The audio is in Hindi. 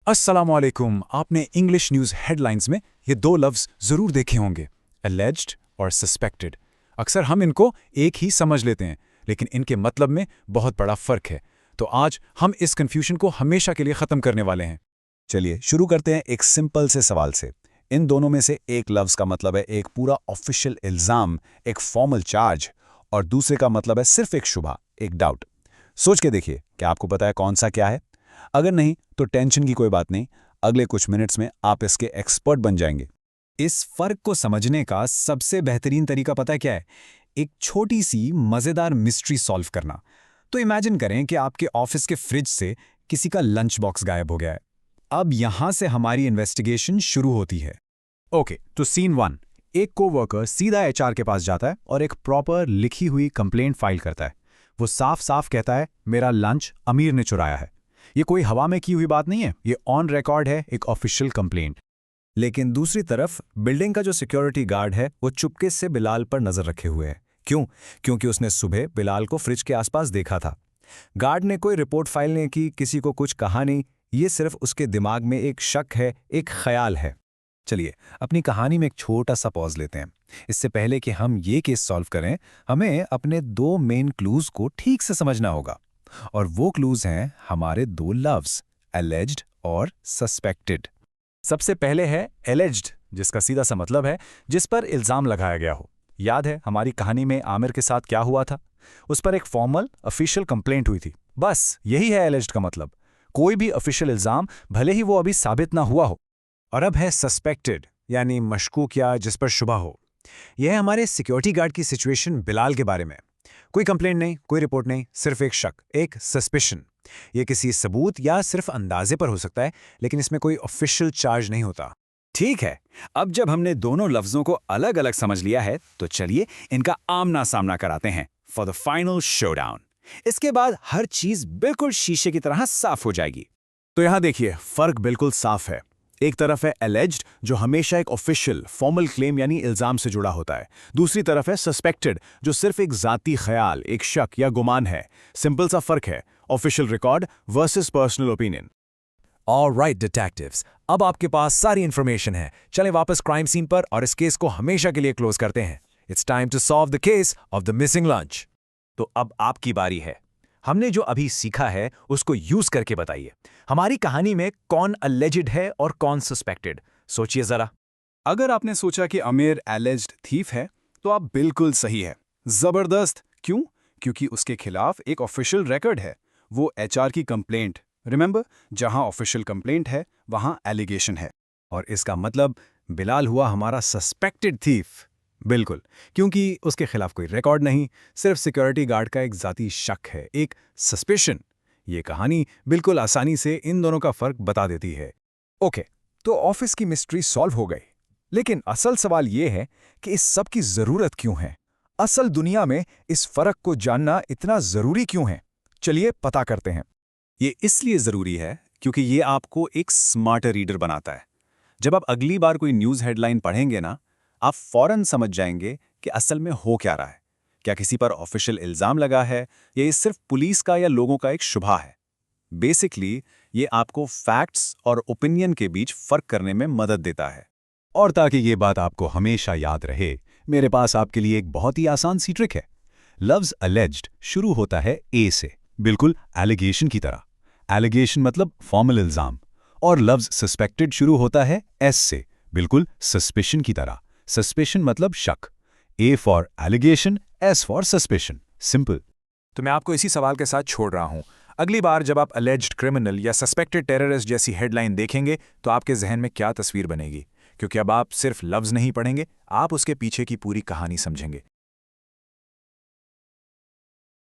अस्सलामुअलैकुम। आपने इंग्लिश न्यूज़ हेडलाइंस में ये दो लफ्ज़ ज़रूर देखे होंगे, alleged और suspected। अक्सर हम इनको एक ही समझ लेते हैं, लेकिन इनके मतलब में बहुत बड़ा फ़र्क है। तो आज हम इस कन्फ्यूजन को हमेशा के लिए ख़त्म करने वाले हैं। चलिए शुरू करते हैं एक सिंपल से सवाल से। इन दोनों में से एक लफ्ज़ का मतलब है एक पूरा ऑफिशियल इल्ज़ाम, एक फॉर्मल चार्ज, और दूसरे का मतलब है सिर्फ एक शुबा, एक डाउट। सोच के देखिए, क्या आपको पता है कौन सा क्या है? अगर नहीं तो टेंशन की कोई बात नहीं, अगले कुछ मिनट्स में आप इसके एक्सपर्ट बन जाएंगे। इस फर्क को समझने का सबसे बेहतरीन तरीका पता है क्या है? एक छोटी सी मजेदार मिस्ट्री सॉल्व करना। तो इमेजिन करें कि आपके ऑफिस के फ्रिज से किसी का लंच बॉक्स गायब हो गया है। अब यहां से हमारी इन्वेस्टिगेशन शुरू होती है। ओके, तो सीन 1। एक कोवर्कर सीधा एचआर के पास जाता है और एक प्रॉपर लिखी हुई कंप्लेंट फाइल करता है। वो साफ साफ कहता है, मेरा लंच अमीर ने चुराया है। ये कोई हवा में की हुई बात नहीं है, ये ऑन रिकॉर्ड है, एक ऑफिशियल कंप्लेंट। लेकिन दूसरी तरफ बिल्डिंग का जो सिक्योरिटी गार्ड है वो चुपके से बिलाल पर नजर रखे हुए है। क्यों? क्योंकि उसने सुबह बिलाल को फ्रिज के आसपास देखा था। गार्ड ने कोई रिपोर्ट फाइल नहीं की, किसी को कुछ कहा नहीं, ये सिर्फ उसके दिमाग में एक शक है, एक ख्याल है। चलिए अपनी कहानी में एक छोटा सा पॉज लेते हैं। इससे पहले कि हम ये केस सॉल्व करें, हमें अपने दो मेन क्लूज को ठीक से समझना होगा। और वो क्लूज हैं हमारे दो लव्स, alleged और suspected। सबसे पहले है एलिज्ड, जिसका सीधा सा मतलब है जिस पर इल्ज़ाम लगाया गया हो। याद है हमारी कहानी में आमिर के साथ क्या हुआ था? उस पर एक फॉर्मल ऑफिशियल कंप्लेंट हुई थी। बस यही है एलिज्ड का मतलब, कोई भी ऑफिशियल इल्ज़ाम, भले ही वो अभी साबित ना हुआ हो। और अब है सस्पेक्टेड, यानी मशकूक या जिस पर शुबा हो। यह है हमारे सिक्योरिटी गार्ड की सिचुएशन बिलाल के बारे में। कोई कंप्लेंट नहीं, कोई रिपोर्ट नहीं, सिर्फ एक शक, एक सस्पिशन। ये किसी सबूत या सिर्फ अंदाजे पर हो सकता है, लेकिन इसमें कोई ऑफिशियल चार्ज नहीं होता। ठीक है, अब जब हमने दोनों लफ्जों को अलग अलग समझ लिया है तो चलिए इनका आमना सामना कराते हैं फॉर द फाइनल शोडाउन। इसके बाद हर चीज बिल्कुल शीशे की तरह साफ हो जाएगी। तो यहां देखिए, फर्क बिल्कुल साफ है। एक तरफ है एलिज्ड, जो हमेशा एक ऑफिशियल फॉर्मल क्लेम यानी इल्जाम से जुड़ा होता है। दूसरी तरफ है सस्पेक्टेड, जो सिर्फ एक जाती ख्याल, एक शक या गुमान है। सिंपल सा फर्क है, official record versus personal opinion. Alright detectives, अब आपके पास सारी इंफॉर्मेशन है। चलें वापस क्राइम सीन पर और इस केस को हमेशा के लिए क्लोज करते हैं। It's time to solve the case of the missing lunch. तो अब आपकी बारी है। हमने जो अभी सीखा है उसको यूज करके बताइए, हमारी कहानी में कौन अलेजिड है और कौन सस्पेक्टेड। सोचिए जरा। अगर आपने सोचा कि आमिर एलिज्ड थीफ है, तो आप बिल्कुल सही है। जबरदस्त। क्यों? क्योंकि उसके खिलाफ एक ऑफिशियल रिकॉर्ड है, वो एचआर की कंप्लेंट। रिमेंबर, जहां ऑफिशियल कंप्लेंट है वहां एलिगेशन है। और इसका मतलब बिलाल हुआ हमारा सस्पेक्टेड थीफ। बिल्कुल, क्योंकि उसके खिलाफ कोई रिकॉर्ड नहीं, सिर्फ सिक्योरिटी गार्ड का एक जाती शक है, एक सस्पिशन। ये कहानी बिल्कुल आसानी से इन दोनों का फर्क बता देती है। ओके, तो ऑफिस की मिस्ट्री सॉल्व हो गई, लेकिन असल सवाल ये है कि इस सब की जरूरत क्यों है? असल दुनिया में इस फर्क को जानना इतना जरूरी क्यों है? चलिए पता करते हैं। ये इसलिए जरूरी है क्योंकि ये आपको एक स्मार्टर रीडर बनाता है। जब आप अगली बार कोई न्यूज़ हेडलाइन पढ़ेंगे ना, आप फौरन समझ जाएंगे कि असल में हो क्या रहा है। क्या किसी पर ऑफिशियल इल्जाम लगा है या ये सिर्फ पुलिस का या लोगों का एक शुबा है? बेसिकली ये आपको फैक्ट्स और ओपिनियन के बीच फर्क करने में मदद देता है। और ताकि ये बात आपको हमेशा याद रहे, मेरे पास आपके लिए एक बहुत ही आसान सी ट्रिक है। लफ्ज़ alleged शुरू होता है ए से, बिल्कुल एलिगेशन की तरह। एलिगेशन मतलब फॉर्मल इल्जाम। और लफ्ज़ सस्पेक्टेड शुरू होता है एस से, बिल्कुल सस्पिशन की तरह। सस्पिशन मतलब शक। A for allegation, S for suspicion. Simple. तो मैं आपको इसी सवाल के साथ छोड़ रहा हूं। अगली बार जब आप अलेज्ड क्रिमिनल या सस्पेक्टेड टेररिस्ट जैसी हेडलाइन देखेंगे तो आपके जहन में क्या तस्वीर बनेगी? क्योंकि अब आप सिर्फ लफ्ज़ नहीं पढ़ेंगे, आप उसके पीछे की पूरी कहानी समझेंगे।